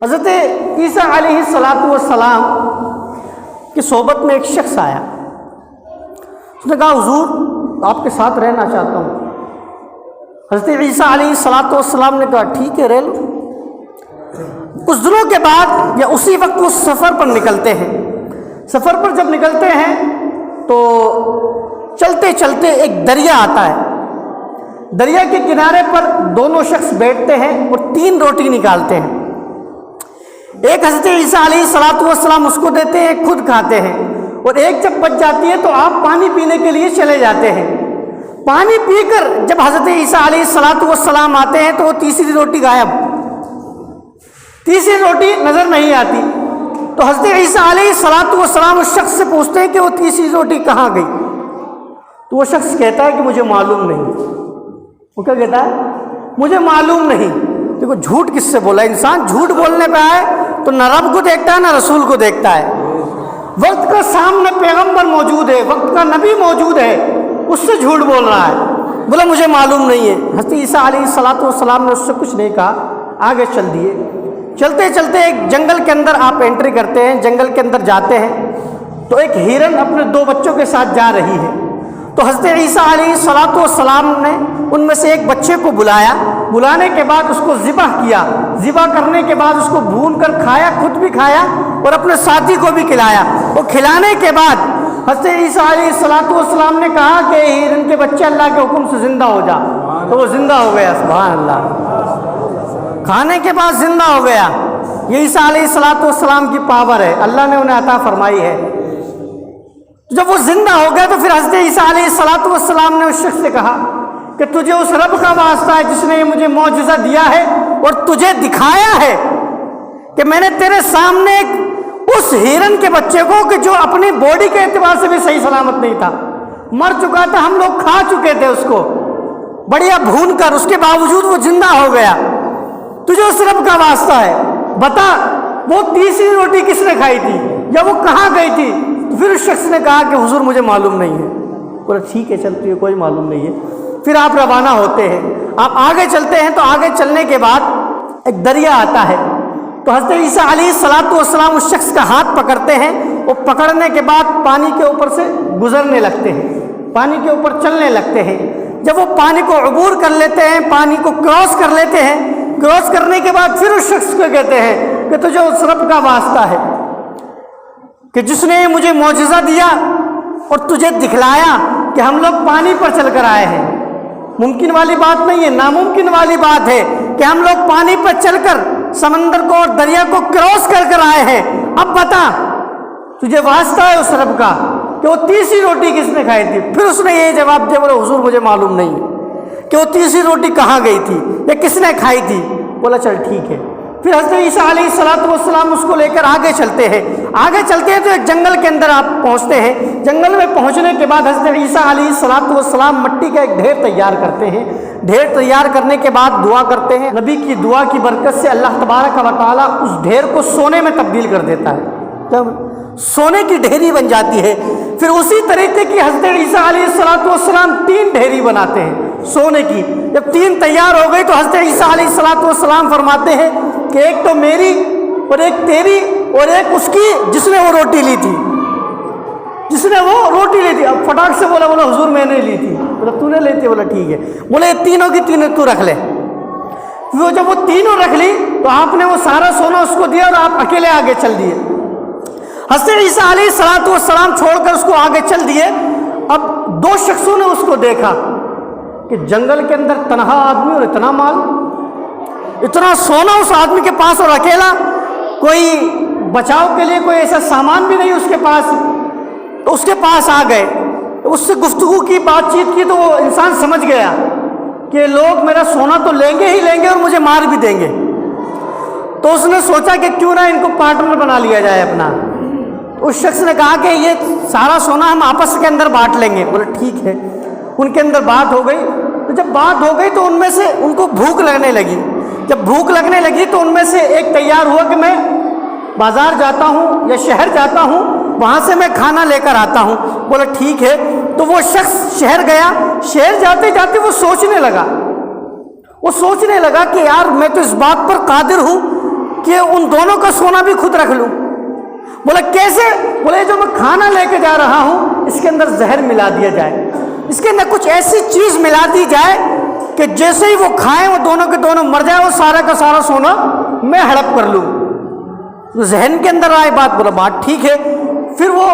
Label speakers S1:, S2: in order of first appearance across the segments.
S1: حضرت عیسیٰ علیہ السلام کی صحبت میں ایک شخص آیا. اس نے کہا حضور آپ کے ساتھ رہنا چاہتا ہوں. حضرت عیسیٰ علیہ السلام نے کہا ٹھیک ہے رہ لو. کچھ دنوں کے بعد یا اسی وقت وہ سفر پر نکلتے ہیں. سفر پر جب نکلتے ہیں تو چلتے چلتے ایک دریا آتا ہے. دریا کے کنارے پر دونوں شخص بیٹھتے ہیں اور 3 روٹی نکالتے ہیں. ایک حضرت عیسیٰ علیہ السلام اس کو دیتے ہیں, خود کھاتے ہیں, اور ایک جب بچ جاتی ہے تو آپ پانی پینے کے لیے چلے جاتے ہیں. پانی پی کر جب حضرت عیسیٰ علیہ السلام آتے ہیں تو وہ تیسری روٹی غائب, تیسری روٹی نظر نہیں آتی. تو حضرت عیسیٰ علیہ السلام اس شخص سے پوچھتے ہیں کہ وہ تیسری روٹی کہاں گئی. تو وہ شخص کہتا ہے کہ مجھے معلوم نہیں. وہ کیا کہتا ہے؟ مجھے معلوم نہیں. دیکھو جھوٹ کس سے بولا؟ انسان جھوٹ بولنے پہ آئے تو نہ رب کو دیکھتا ہے نہ رسول کو دیکھتا ہے. وقت کا سامنے پیغمبر موجود ہے, وقت کا نبی موجود ہے, اس سے جھوٹ بول رہا ہے. بولا مجھے معلوم نہیں ہے. حضرت عیسیٰ علیہ السلام نے اس سے کچھ نہیں کہا, آگے چل دیے. چلتے چلتے ایک جنگل کے اندر آپ انٹری کرتے ہیں. جنگل کے اندر جاتے ہیں تو ایک ہرن اپنے 2 بچوں کے ساتھ جا رہی ہے. تو حضرت عیسیٰ علیہ السلام نے ان میں سے ایک بچے کو بلایا. بلانے کے بعد اس کو ذبح کیا. ذبح کرنے کے بعد اس کو بھون کر کھایا, خود بھی کھایا اور اپنے ساتھی کو بھی کھلایا. وہ کھلانے کے بعد حضرت عیسیٰ علیہ السلام نے کہا کہ ہرن کے بچے اللہ کے حکم سے زندہ ہو جا. تو وہ زندہ ہو گیا. سبحان اللہ, کھانے کے بعد زندہ ہو گیا. یہ عیسیٰ علیہ السلام کی پاور ہے, اللہ نے انہیں عطا فرمائی ہے. جب وہ زندہ ہو گیا تو پھر حضرت عیسیٰ علیہ السلام نے اس شخص سے کہا کہ تجھے اس رب کا واسطہ ہے جس نے مجھے معجزہ دیا ہے اور تجھے دکھایا ہے کہ میں نے تیرے سامنے اس ہرن کے بچے کو, کہ جو اپنی باڈی کے اعتبار سے بھی صحیح سلامت نہیں تھا, مر چکا تھا, ہم لوگ کھا چکے تھے اس کو بڑھیا بھون کر, اس کے باوجود وہ زندہ ہو گیا. تجھے اس رب کا واسطہ ہے, بتا وہ تیسری روٹی کس نے کھائی تھی یا وہ کہاں گئی تھی؟ پھر اس شخص نے کہا کہ حضور مجھے معلوم نہیں ہے. بولا ٹھیک ہے چلتی ہے, کوئی معلوم نہیں ہے. پھر آپ روانہ ہوتے ہیں. آپ آگے چلتے ہیں تو آگے چلنے کے بعد ایک دریا آتا ہے. تو حضرت عیسیٰ علیہ السلام اس شخص کا ہاتھ پکڑتے ہیں. وہ پکڑنے کے بعد پانی کے اوپر سے گزرنے لگتے ہیں, پانی کے اوپر چلنے لگتے ہیں. جب وہ پانی کو عبور کر لیتے ہیں, پانی کو کراس کر لیتے ہیں, کراس کرنے کے بعد پھر اس شخص کو کہتے ہیں کہ تجھے اس رب کا واسطہ ہے کہ جس نے مجھے معجزہ دیا اور تجھے دکھلایا کہ ہم لوگ پانی پر چل کر آئے ہیں. ممکن والی بات نہیں ہے, ناممکن والی بات ہے کہ ہم لوگ پانی پر چل کر سمندر کو اور دریا کو کراس کر کر آئے ہیں. اب بتا تجھے واسطہ ہے اس رب کا کہ وہ تیسری روٹی کس نے کھائی تھی؟ پھر اس نے یہ جواب دیا, بولا حضور مجھے معلوم نہیں ہے کہ وہ تیسری روٹی کہاں گئی تھی یا کس نے کھائی تھی. بولا چل ٹھیک ہے. پھر حضرت عیسیٰ علیہ السلام اس کو لے کر آگے چلتے ہیں. آگے چلتے ہیں تو ایک جنگل کے اندر آپ پہنچتے ہیں. جنگل میں پہنچنے کے بعد حضرت عیسیٰ علیہ السلام مٹی کا ایک ڈھیر تیار کرتے ہیں. ڈھیر تیار کرنے کے بعد دعا کرتے ہیں. نبی کی دعا کی برکت سے اللہ تبارک و تعالیٰ اس ڈھیر کو سونے میں تبدیل کر دیتا ہے. جب سونے کی ڈھیری بن جاتی ہے. پھر اسی طریقے کی حضرت عیسیٰ علیہ السلام 3 ڈھیری بناتے ہیں سونے کی. جب 3 تیار ہو گئی تو حضرت عیسیٰ علیہ السلام فرماتے ہیں کہ ایک تو میری اور ایک تیری اور ایک اس کی جس نے وہ روٹی لی تھی, جس نے وہ روٹی لی تھی. اب فٹاک سے بولا حضور میں نے لی تھی. بولا تو نے لی تھی؟ بولا ٹھیک ہے. بولے تینوں کی تینوں تو رکھ لے. وہ جب وہ تینوں رکھ لی تو آپ نے وہ سارا سونا اس کو دیا اور آپ اکیلے آگے چل دیے. حضرت عیسیٰ علیہ السلام چھوڑ کر اس کو آگے چل دیے. اب 2 شخصوں نے اس کو دیکھا کہ جنگل کے اندر تنہا آدمی اور اتنا مال, اتنا سونا اس آدمی کے پاس اور اکیلا, کوئی بچاؤ کے لیے کوئی ایسا سامان بھی نہیں اس کے پاس. تو اس کے پاس آ گئے, اس سے گفتگو کی, بات چیت کی. تو وہ انسان سمجھ گیا کہ لوگ میرا سونا تو لیں گے ہی لیں گے اور مجھے مار بھی دیں گے. تو اس نے سوچا کہ کیوں نہ ان کو پارٹنر بنا لیا جائے اپنا. اس شخص نے کہا کہ یہ سارا سونا ہم آپس کے اندر بانٹ لیں گے. بولے ٹھیک ہے. ان کے اندر بات ہو گئی. تو جب بات ہو گئی تو ان میں سے ان کو بھوک لگنے لگی. جب بھوک لگنے لگی تو ان میں سے ایک تیار ہوا کہ میں بازار جاتا ہوں یا شہر جاتا ہوں, وہاں سے میں کھانا لے کر آتا ہوں. بولا ٹھیک ہے. تو وہ شخص شہر گیا. شہر جاتے جاتے وہ سوچنے لگا کہ یار میں تو اس بات پر قادر ہوں کہ ان دونوں کا سونا بھی خود رکھ لوں۔ بولا کیسے؟ بولے جو میں کھانا لے کے جا رہا ہوں اس کے اندر زہر ملا دیا جائے، اس کے اندر کچھ ایسی چیز ملا دی جائے کہ جیسے ہی وہ کھائیں وہ دونوں کے دونوں مر جائے، وہ سارا کا سارا سونا میں ہڑپ کر لوں۔ ذہن کے اندر آئے بات، بولا بات ٹھیک ہے۔ پھر وہ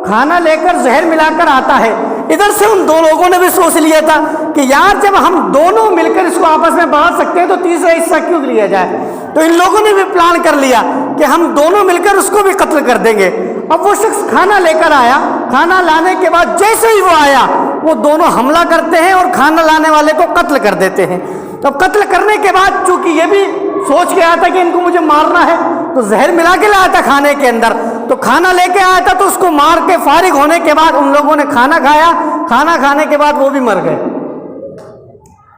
S1: کھانا لے کر زہر ملا کر آتا ہے، ادھر سے ان دو لوگوں نے بھی سوچ لیا تھا کہ یار جب ہم دونوں مل کر اس کو آپس میں بانٹ سکتے ہیں تو تیسرا حصہ کیوں لیا جائے؟ تو ان لوگوں نے بھی پلان کر لیا کہ ہم دونوں مل کر اس کو بھی قتل کر دیں گے۔ اب وہ شخص کھانا لے کر آیا، کھانا لانے کے بعد جیسے ہی وہ آیا وہ دونوں حملہ کرتے ہیں اور کھانا لانے والے کو قتل کر دیتے ہیں۔ تو قتل کرنے کے بعد چونکہ یہ بھی سوچ کے آیا تھا کہ ان کو مجھے مارنا ہے، تو زہر ملا کے لایا تھا کھانے کے اندر، تو کھانا لے کے آیا تھا تو اس کو مار کے فارغ ہونے کے بعد ان لوگوں نے کھانا کھایا، کھانا کھانے کے بعد وہ بھی مر گئے،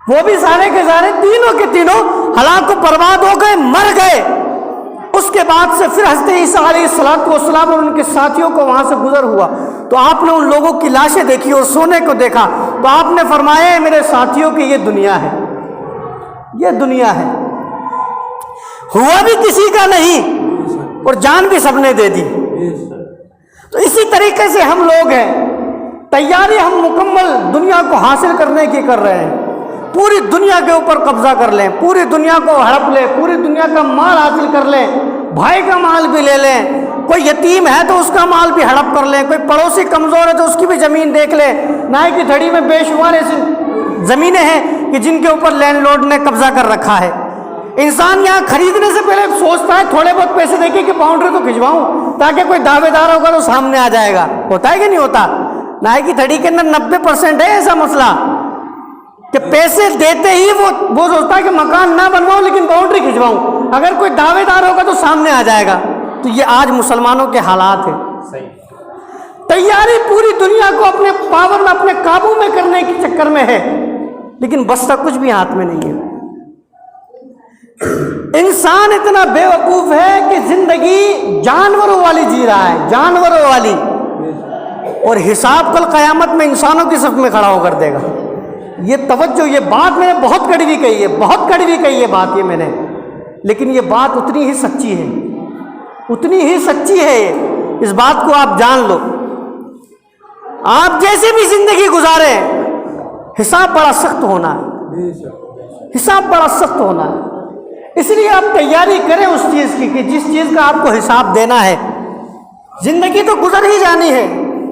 S1: وہ بھی سارے کے سارے تینوں کے تینوں ہلاک و برباد ہو گئے، مر گئے۔ اس کے بعد سے پھر حضرت عیسیٰ علیہ السلام اور ان کے ساتھیوں کو وہاں سے گزر ہوا تو آپ نے ان لوگوں کی لاشیں دیکھی اور سونے کو دیکھا، تو آپ نے فرمایا میرے ساتھیوں کہ یہ دنیا ہے، یہ دنیا ہے، ہوا بھی کسی کا نہیں اور جان بھی سب نے دے دی۔ تو اسی طریقے سے ہم لوگ ہیں، تیاری ہم مکمل دنیا کو حاصل کرنے کی کر رہے ہیں، پوری دنیا کے اوپر قبضہ کر لیں، پوری دنیا کو ہڑپ لیں، پوری دنیا کا مال حاصل کر لیں، بھائی کا مال بھی لے لیں، کوئی یتیم ہے تو اس کا مال بھی ہڑپ کر لیں، کوئی پڑوسی کمزور ہے تو اس کی بھی زمین دیکھ لیں۔ نائے کی دھڑی میں بے شمار ایسی زمینیں ہیں کہ جن کے اوپر لینڈ لارڈ نے قبضہ کر رکھا ہے۔ انسان یہاں خریدنے سے پہلے سوچتا ہے تھوڑے بہت پیسے دے کے کہ باؤنڈری تو کھنچواؤں تاکہ کوئی دعوے دار ہوگا تو سامنے آ جائے گا، ہوتا ہے کہ نہیں ہوتا؟ نائے کی دھڑی کے اندر 90% ہے ایسا مسئلہ کہ پیسے دیتے ہی وہ سوچتا ہے کہ مکان نہ بنواؤں لیکن باؤنڈری کھنچواؤں، اگر کوئی دعوے دار ہوگا تو سامنے آ جائے گا۔ تو یہ آج مسلمانوں کے حالات ہیں، تیاری پوری دنیا کو اپنے پاور میں اپنے قابو میں کرنے کے چکر میں ہے، لیکن بستا کچھ بھی ہاتھ میں نہیں ہے۔ انسان اتنا بے وقوف ہے کہ زندگی جانوروں والی جی رہا ہے، جانوروں والی، اور حساب کل قیامت میں انسانوں کی صف میں کھڑا ہو کر دے گا۔ یہ توجہ، یہ بات میں نے بہت کڑوی کہی ہے، بہت کڑوی کہی ہے بات یہ میں نے، لیکن یہ بات اتنی ہی سچی ہے، اتنی ہی سچی ہے۔ اس بات کو آپ جان لو، آپ جیسے بھی زندگی گزاریں حساب بڑا سخت ہونا ہے، حساب بڑا سخت ہونا ہے۔ اس لیے آپ تیاری کریں اس چیز کی کہ جس چیز کا آپ کو حساب دینا ہے۔ زندگی تو گزر ہی جانی ہے،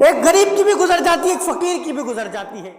S1: ایک غریب کی بھی گزر جاتی ہے، ایک فقیر کی بھی گزر جاتی ہے۔